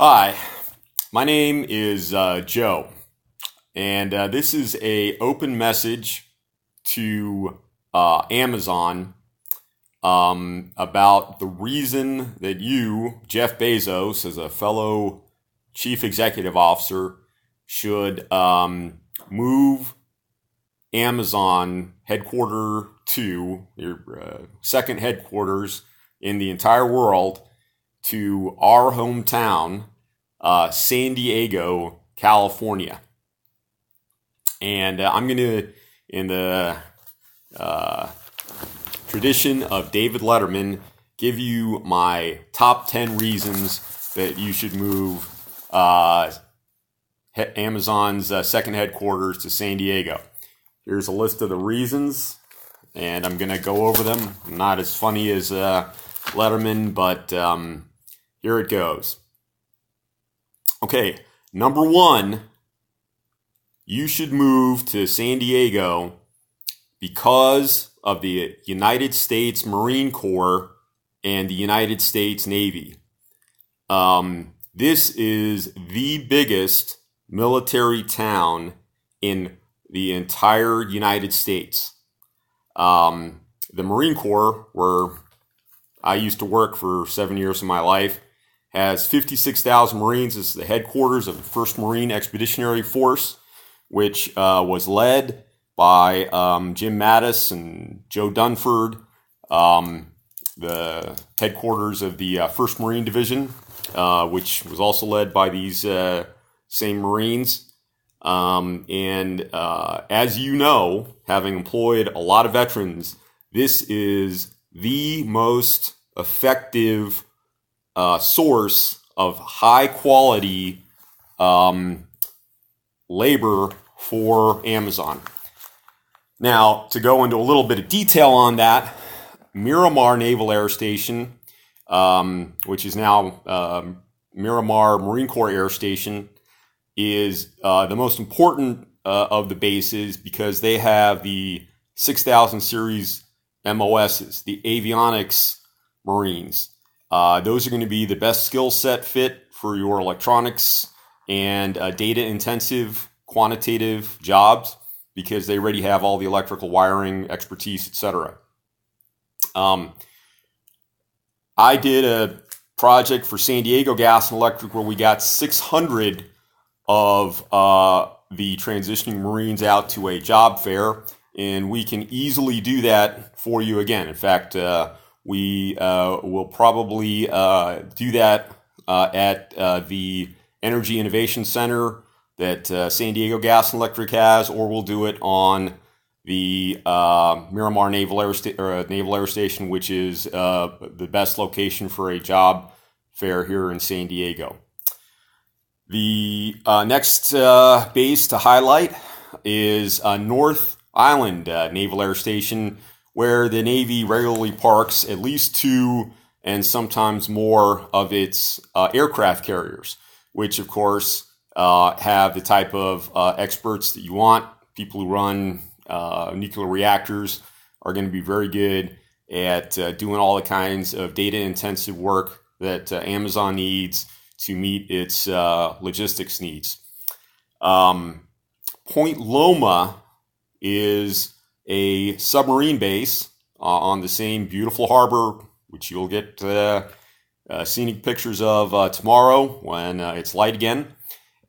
Hi, my name is Joe, and this is a open message to Amazon about the reason that you, Jeff Bezos, as a fellow chief executive officer, should move Amazon headquarters to your second headquarters in the entire world to our hometown, San Diego, California. And I'm going to, in the tradition of David Letterman, give you my top 10 reasons that you should move Amazon's second headquarters to San Diego. Here's a list of the reasons, and I'm going to go over them. I'm not as funny as Letterman, but here it goes. Okay, number one, you should move to San Diego because of the United States Marine Corps and the United States Navy. This is the biggest military town in the entire United States. The Marine Corps, where I used to work for 7 years of my life, has 56,000 Marines. This is the headquarters of the 1st Marine Expeditionary Force, which was led by Jim Mattis and Joe Dunford, the headquarters of the 1st Marine Division, which was also led by these same Marines. As you know, having employed a lot of veterans, this is the most effective source of high quality labor for Amazon. Now, to go into a little bit of detail on that, Miramar Naval Air Station, which is now Miramar Marine Corps Air Station, is the most important of the bases because they have the 6000 series MOSs, the avionics Marines. Those are going to be the best skill set fit for your electronics and data-intensive quantitative jobs because they already have all the electrical wiring expertise, etc. I did a project for San Diego Gas and Electric where we got 600 of the transitioning Marines out to a job fair, and we can easily do that for you again. In fact, we will probably do that at the Energy Innovation Center that San Diego Gas and Electric has, or we'll do it on the Miramar Naval Air Station, which is the best location for a job fair here in San Diego. The next base to highlight is North Island Naval Air Station, where the Navy regularly parks at least 2 and sometimes more of its aircraft carriers, which of course have the type of experts that you want. People who run nuclear reactors are going to be very good at doing all the kinds of data-intensive work that Amazon needs to meet its logistics needs. Point Loma is a submarine base on the same beautiful harbor, which you'll get scenic pictures of tomorrow when it's light again.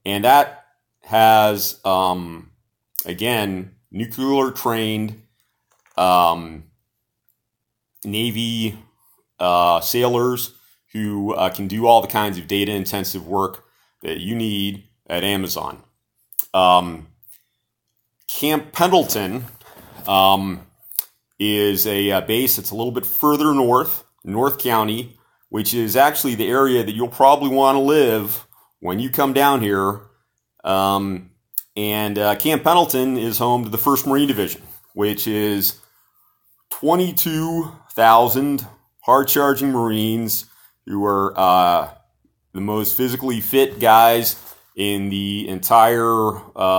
And that has, again, nuclear-trained Navy sailors who can do all the kinds of data-intensive work that you need at Amazon. Camp Pendleton is a base that's a little bit further North County, which is actually the area that you'll probably want to live when you come down here. Camp Pendleton is home to the 1st Marine Division, which is 22,000 hard-charging Marines who are the most physically fit guys in the entire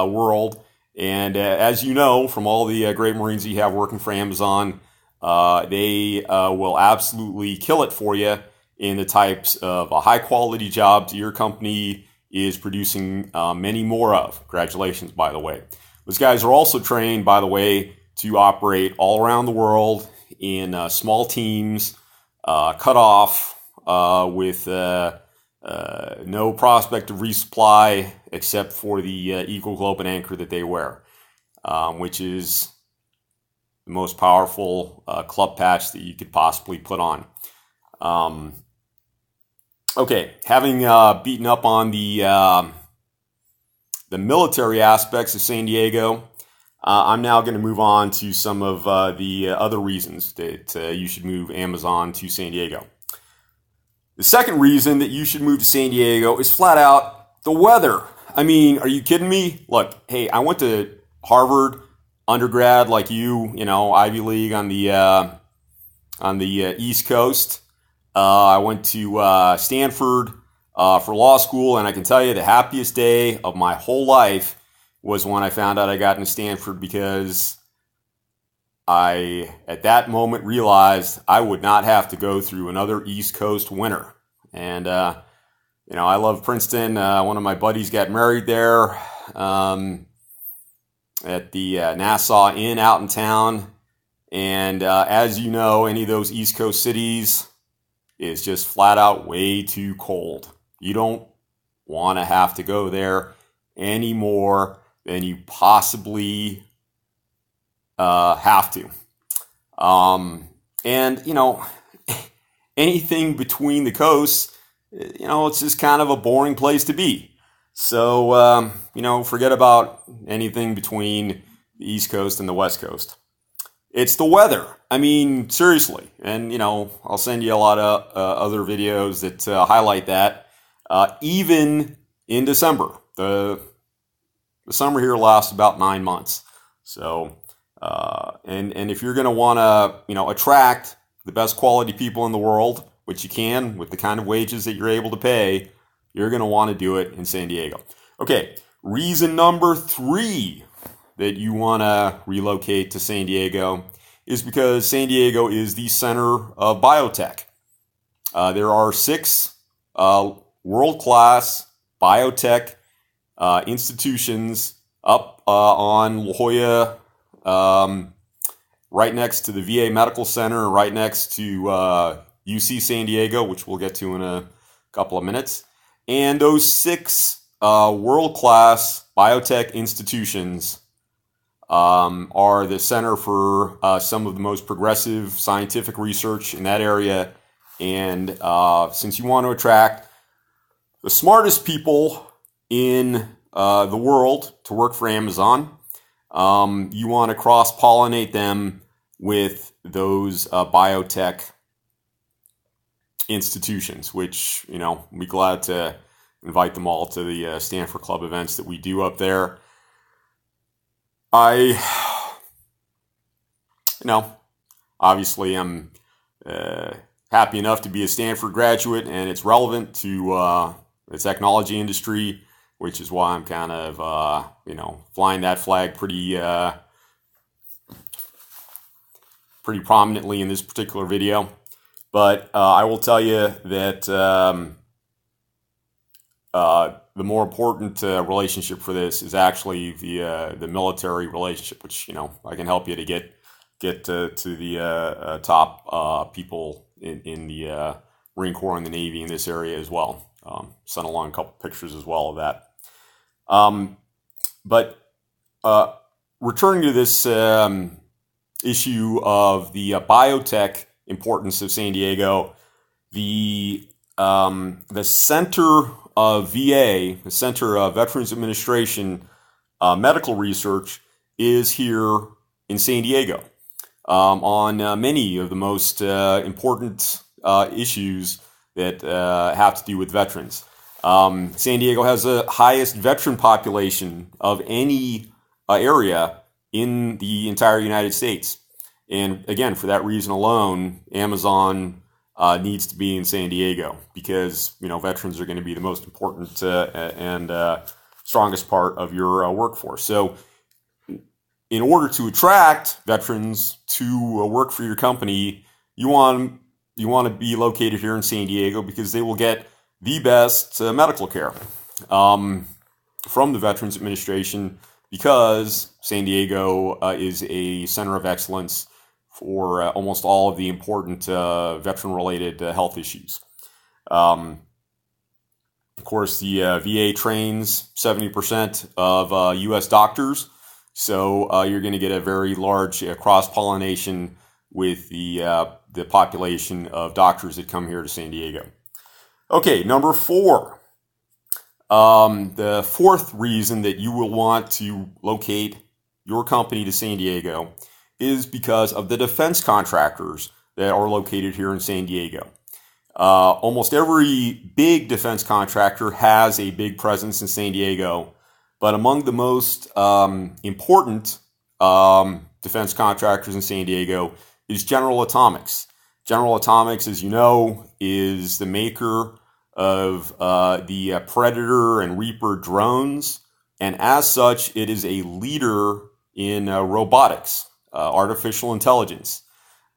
world. And as you know from all the great Marines you have working for Amazon, they will absolutely kill it for you. in the types of high quality jobs your company is producing many more of. Congratulations, by the way. Those guys are also trained, by the way, to operate all around the world in small teams, cut off with no prospect of resupply except for the Eagle Globe and Anchor that they wear, which is the most powerful club patch that you could possibly put on. Okay, having beaten up on the military aspects of San Diego, I'm now going to move on to some of the other reasons that you should move Amazon to San Diego. The second reason that you should move to San Diego is flat out the weather. I mean, are you kidding me? Look, hey, I went to Harvard undergrad like you know, Ivy League on the East Coast. I went to Stanford for law school, and I can tell you the happiest day of my whole life was when I found out I got into Stanford, because I, at that moment, realized I would not have to go through another East Coast winter. And, you know, I love Princeton. One of my buddies got married there at the Nassau Inn out in town. And as you know, any of those East Coast cities is just flat out way too cold. You don't want to have to go there any more than you possibly have to. And, you know, anything between the coasts, you know, it's just kind of a boring place to be. So, you know, forget about anything between the East Coast and the West Coast. It's the weather. I mean, seriously. And, you know, I'll send you a lot of other videos that highlight that. Even in December. The summer here lasts about 9 months. So, and if you're going to want to, you know, attract the best quality people in the world, which you can with the kind of wages that you're able to pay, you're going to want to do it in San Diego. Okay, reason number 3 that you want to relocate to San Diego is because San Diego is the center of biotech. There are 6 world-class biotech institutions up on La Jolla, right next to the VA Medical Center, right next to UC San Diego, which we'll get to in a couple of minutes. And those 6 world-class biotech institutions are the center for some of the most progressive scientific research in that area. And since you want to attract the smartest people in the world to work for Amazon, you want to cross-pollinate them with those biotech institutions, which, you know, we'll be glad to invite them all to the Stanford Club events that we do up there. You know, obviously I'm happy enough to be a Stanford graduate, and it's relevant to the technology industry, which is why I'm kind of, you know, flying that flag pretty prominently in this particular video. But I will tell you that the more important relationship for this is actually the military relationship, which, you know, I can help you to get to the top people in the Marine Corps and the Navy in this area as well. Sent along a couple pictures as well of that. But returning to this issue of the biotech importance of San Diego, the center of VA, the Center of Veterans Administration medical research, is here in San Diego on many of the most important issues that have to do with veterans. San Diego has the highest veteran population of any area in the entire United States. And again, for that reason alone, Amazon needs to be in San Diego, because, you know, veterans are going to be the most important and strongest part of your workforce. So in order to attract veterans to work for your company, you want you want to be located here in San Diego because they will get the best medical care from the Veterans Administration, because San Diego is a center of excellence for almost all of the important veteran-related health issues. Of course, the VA trains 70% of U.S. doctors, so you're going to get a very large cross-pollination with the population of doctors that come here to San Diego. Okay, number 4. The fourth reason that you will want to locate your company to San Diego is because of the defense contractors that are located here in San Diego. Almost every big defense contractor has a big presence in San Diego, but among the most important defense contractors in San Diego is General Atomics. General Atomics, as you know, is the maker of the Predator and Reaper drones, and as such, it is a leader in robotics, artificial intelligence,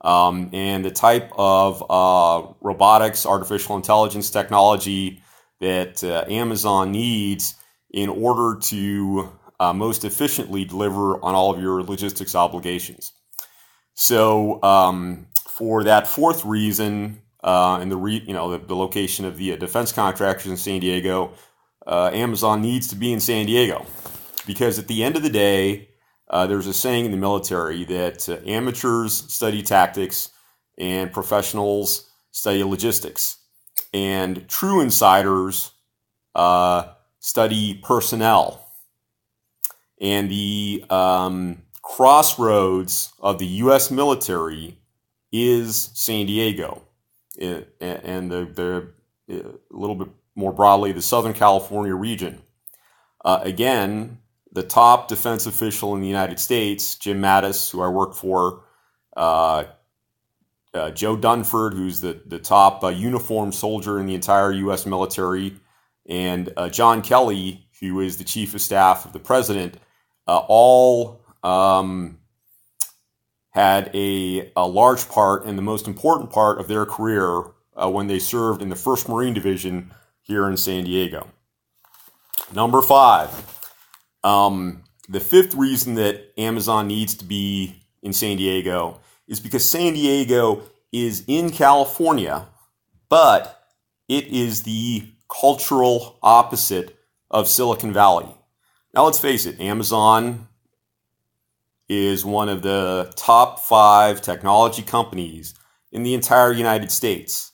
and the type of robotics, artificial intelligence technology that Amazon needs in order to most efficiently deliver on all of your logistics obligations. So for that fourth reason, and the location of the defense contractors in San Diego, Amazon needs to be in San Diego, because at the end of the day, there's a saying in the military that amateurs study tactics and professionals study logistics, and true insiders study personnel. And the crossroads of the U.S. military is San Diego. And the a little bit more broadly, the Southern California region. Again, the top defense official in the United States, Jim Mattis, who I work for, Joe Dunford, who's the top uniformed soldier in the entire U.S. military, and John Kelly, who is the chief of staff of the president, all had a large part and the most important part of their career when they served in the 1st Marine Division here in San Diego. Number 5, the fifth reason that Amazon needs to be in San Diego is because San Diego is in California, but it is the cultural opposite of Silicon Valley. Now let's face it, Amazon is one of the top 5 technology companies in the entire United States.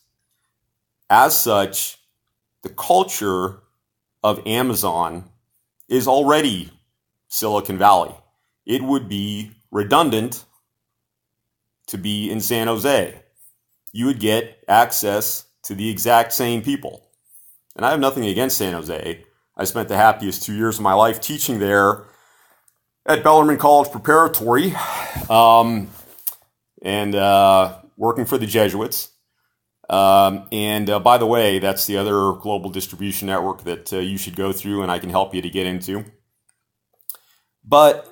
As such, the culture of Amazon is already Silicon Valley. It would be redundant to be in San Jose. You would get access to the exact same people. And I have nothing against San Jose. I spent the happiest 2 years of my life teaching there at Bellarmine College Preparatory, and working for the Jesuits. And by the way, that's the other global distribution network that you should go through, and I can help you to get into. But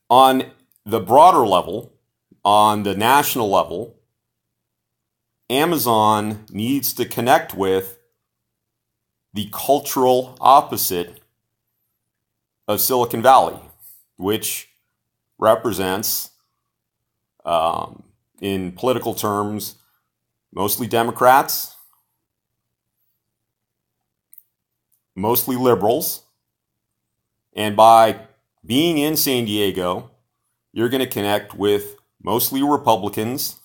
on the broader level, on the national level, Amazon needs to connect with the cultural opposite of Silicon Valley, which represents, in political terms, mostly Democrats, mostly liberals, and by being in San Diego, you're going to connect with mostly Republicans,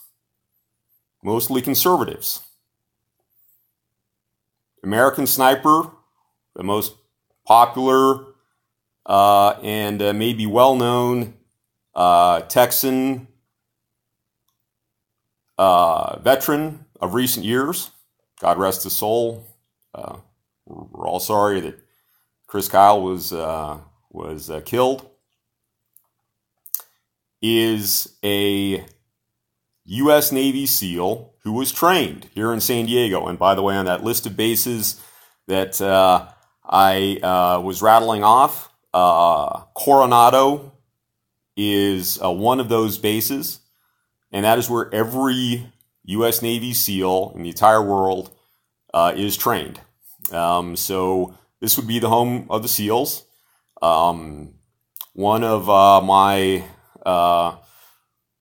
mostly conservatives. American Sniper, the most popular and maybe well-known Texan veteran of recent years. God rest his soul. We're all sorry that Chris Kyle was killed. Is a U.S. Navy SEAL who was trained here in San Diego. And by the way, on that list of bases that I was rattling off, Coronado is one of those bases, and that is where every U.S. Navy SEAL in the entire world is trained. So this would be the home of the SEALs. One of my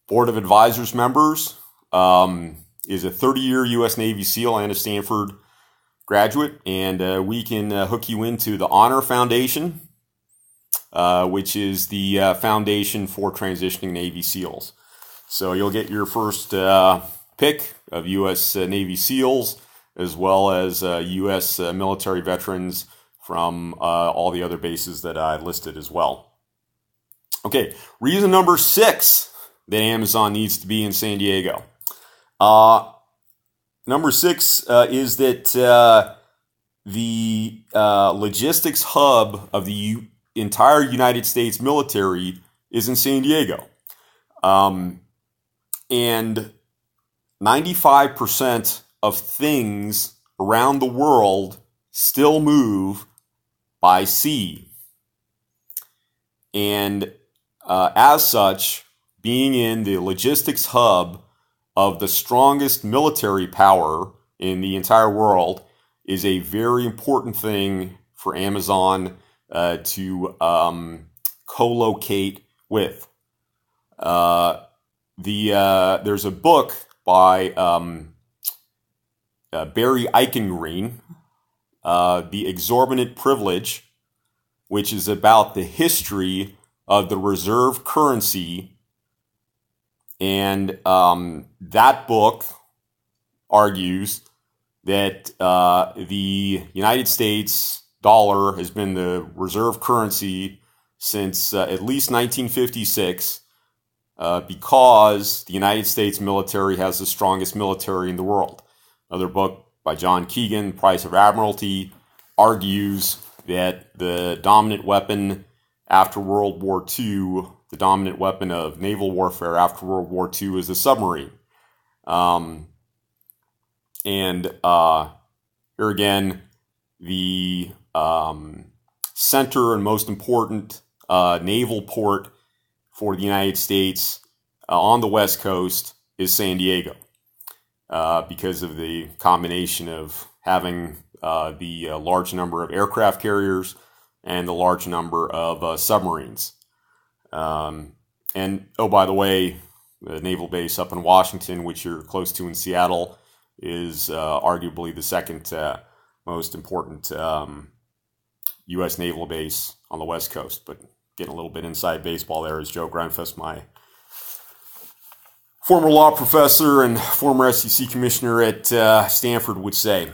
Board of Advisors members is a 30-year U.S. Navy SEAL and a Stanford graduate, and we can hook you into the Honor Foundation, which is the foundation for transitioning Navy SEALs. So you'll get your first pick of U.S. Navy SEALs, as well as U.S. military veterans from all the other bases that I listed as well. Okay, reason number 6 that Amazon needs to be in San Diego. Number 6 is that the logistics hub of the entire United States military is in San Diego. And 95% of things around the world still move by sea. And as such, being in the logistics hub of the strongest military power in the entire world is a very important thing for Amazon to co-locate with. There's a book by Barry Eichengreen, The Exorbitant Privilege, which is about the history of the reserve currency. And that book argues that the United States dollar has been the reserve currency since at least 1956 because the United States military has the strongest military in the world. Another book by John Keegan, Price of Admiralty, argues that the dominant weapon after World War II, the dominant weapon of naval warfare after World War II, is the submarine. And here again, the center and most important naval port for the United States on the West Coast is San Diego, because of the combination of having the large number of aircraft carriers and the large number of submarines. And, oh, by the way, the naval base up in Washington, which you're close to in Seattle, is arguably the second most important U.S. naval base on the West Coast. But getting a little bit inside baseball there, as Joe Grunfuss, my former law professor and former SEC commissioner at Stanford, would say.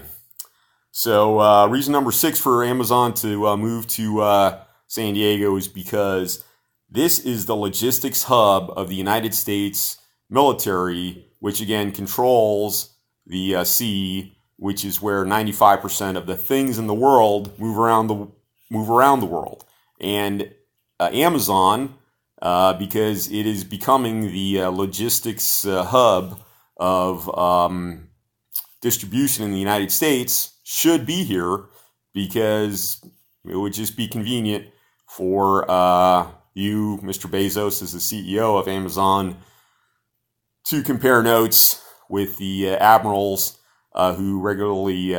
So reason number 6 for Amazon to move to San Diego is because this is the logistics hub of the United States military, which again controls the sea, which is where 95% of the things in the world move around the world. And Amazon, because it is becoming the logistics hub of distribution in the United States, should be here because it would just be convenient for you, Mr. Bezos, as the CEO of Amazon, to compare notes with the admirals who regularly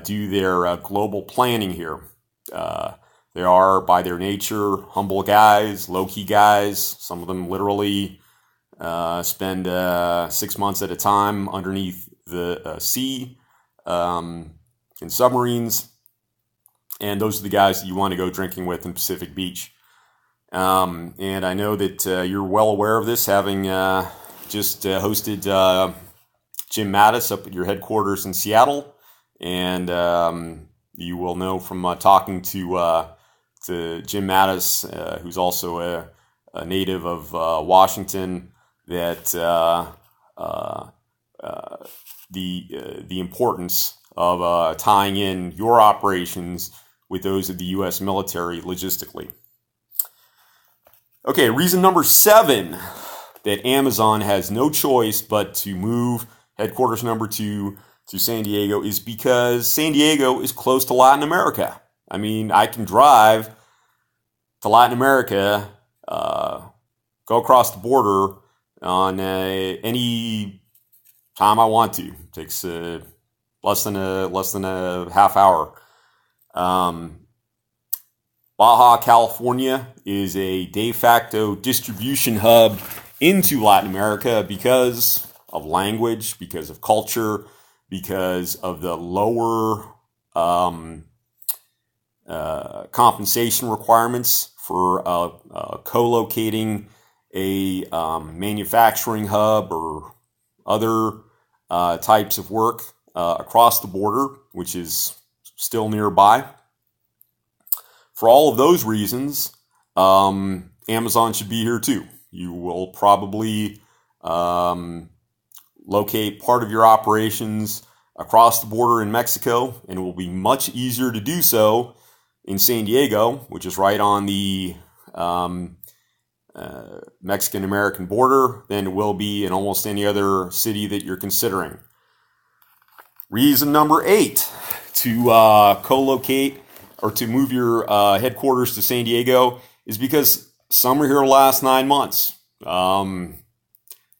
do their global planning here. They are, by their nature, humble guys, low-key guys. Some of them literally spend 6 months at a time underneath the sea in submarines. And those are the guys that you want to go drinking with in Pacific Beach. And I know that you're well aware of this, having just hosted Jim Mattis up at your headquarters in Seattle. And you will know from talking to Jim Mattis, who's also a native of Washington, that the importance of tying in your operations with those of the U.S. military logistically. Okay, reason number 7 that Amazon has no choice but to move headquarters number 2 to San Diego is because San Diego is close to Latin America. I mean, I can drive to Latin America, go across the border, on any time I want to. It takes less than a half hour. Baja California is a de facto distribution hub into Latin America because of language, because of culture, because of the lower compensation requirements for co-locating a manufacturing hub or other types of work across the border, which is still nearby. For all of those reasons, Amazon should be here too. You will probably locate part of your operations across the border in Mexico, and it will be much easier to do so in San Diego, which is right on the Mexican-American border, than it will be in almost any other city that you're considering. Reason number 8 to co-locate or to move your headquarters to San Diego is because summer here will last 9 months.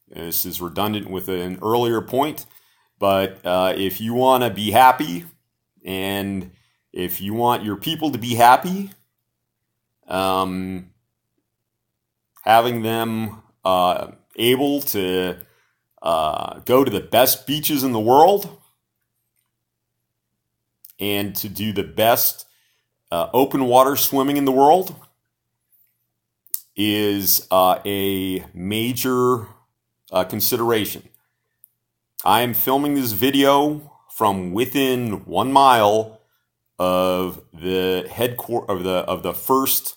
This is redundant with an earlier point, but if you want to be happy and if you want your people to be happy, having them able to go to the best beaches in the world and to do the best open water swimming in the world is a major consideration. I am filming this video from within 1 mile of the of the first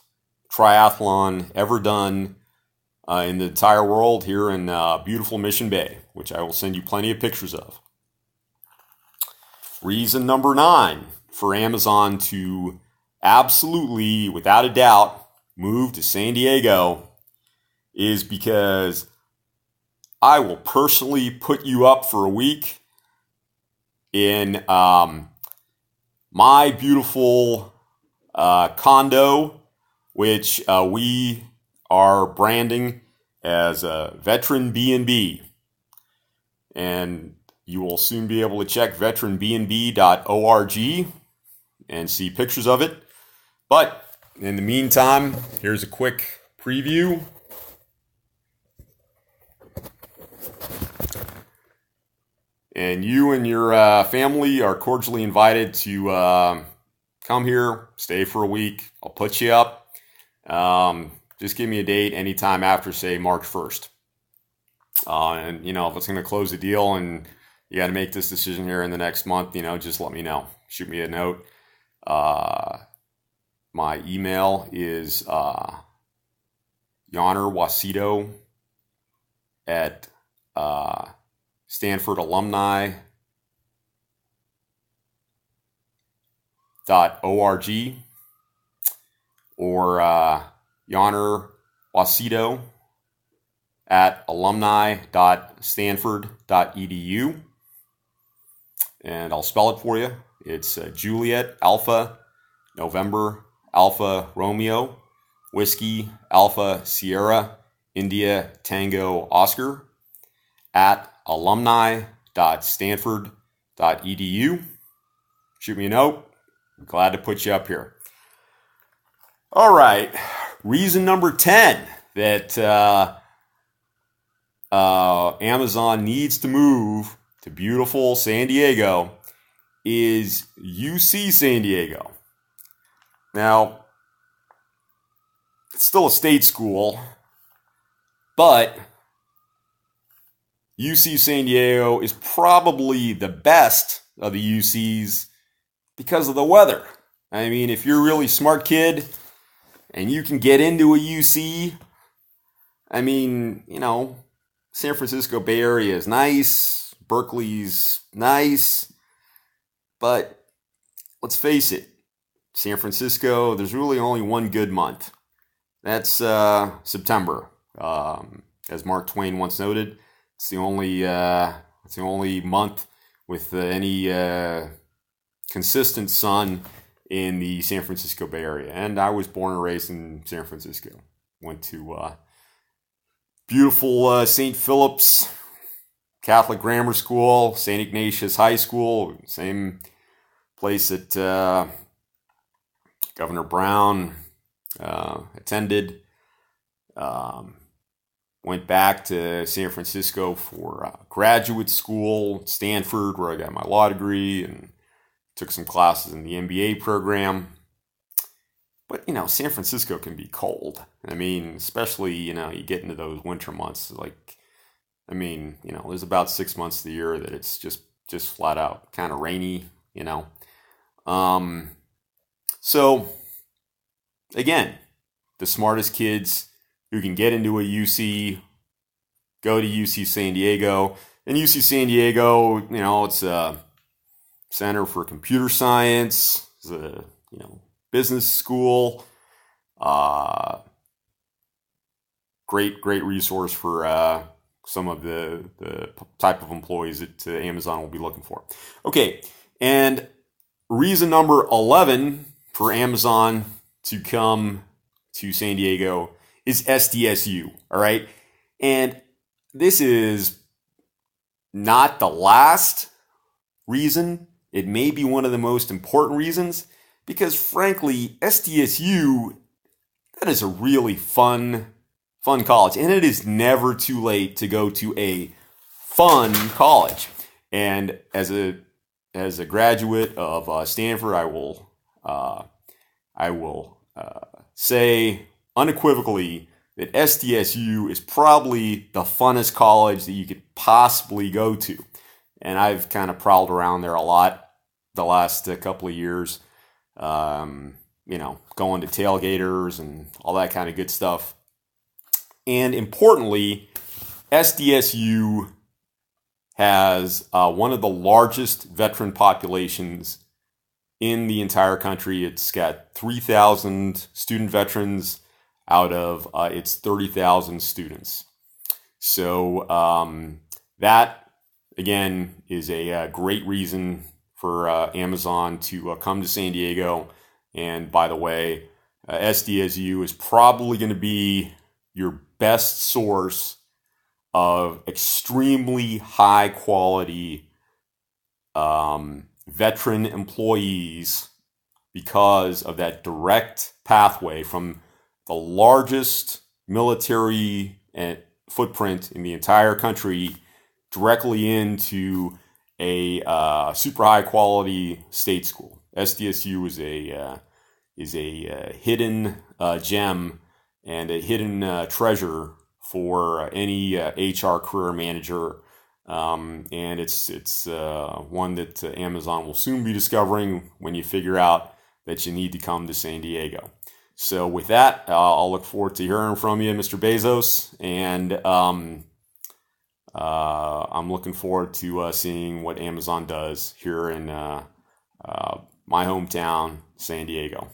triathlon ever done in the entire world here in beautiful Mission Bay, which I will send you plenty of pictures of. Reason number 9 for Amazon to absolutely, without a doubt, move to San Diego is because I will personally put you up for a week in my beautiful condo, which we are branding as a Veteran B&B. And you will soon be able to check veteranbnb.org and see pictures of it. But in the meantime, here's a quick preview. And you and your family are cordially invited to come here, stay for a week. I'll put you up. Just give me a date anytime after, say, March 1st. And, if it's going to close the deal and you got to make this decision here in the next month, just let me know. Shoot me a note. My email is yanerwasito at stanfordalumni.org or yanerwasito at alumni.stanford.edu. And I'll spell it for you. It's Juliet Alpha November Alpha Romeo Whiskey Alpha Sierra India Tango Oscar at alumni.stanford.edu. Shoot me a note. I'm glad to put you up here. All right. Reason number 10 that Amazon needs to move to beautiful San Diego is UC San Diego. Now, it's still a state school, but UC San Diego is probably the best of the UCs because of the weather. I mean, if you're a really smart kid and you can get into a UC, I mean, San Francisco Bay Area is nice, Berkeley's nice, but let's face it, San Francisco, there's really only one good month. That's September. As Mark Twain once noted, it's the only month with any consistent sun in the San Francisco Bay Area. And I was born and raised in San Francisco. Went to beautiful St. Philip's Catholic Grammar School, St. Ignatius High School, same place that Governor Brown attended. Went back to San Francisco for graduate school, Stanford, where I got my law degree, and took some classes in the MBA program. But, San Francisco can be cold. I mean, especially, you get into those winter months. There's about 6 months of the year that it's just flat out kind of rainy, So, again, the smartest kids who can get into a UC, go to UC San Diego. And UC San Diego, it's a center for computer science, it's a, business school, great resource for some of the type of employees that Amazon will be looking for. Okay, and reason number 11 for Amazon to come to San Diego is SDSU, all right? And this is not the last reason. It may be one of the most important reasons because, frankly, SDSU, that is a really fun college. And it is never too late to go to a fun college. And as a graduate of Stanford, I will say unequivocally that SDSU is probably the funnest college that you could possibly go to. And I've kind of prowled around there a lot the last couple of years, going to tailgaters and all that kind of good stuff. And importantly, SDSU has one of the largest veteran populations in the entire country. It's got 3,000 student veterans out of its 30,000 students. So that, again, is a great reason for Amazon to come to San Diego. And by the way, SDSU is probably going to be your best source of extremely high quality veteran employees because of that direct pathway from the largest military footprint in the entire country directly into a super high quality state school. SDSU is a hidden gem and a hidden treasure for any HR career manager, and it's one that Amazon will soon be discovering when you figure out that you need to come to San Diego. So with that, I'll look forward to hearing from you, Mr. Bezos, and I'm looking forward to seeing what Amazon does here in my hometown, San Diego.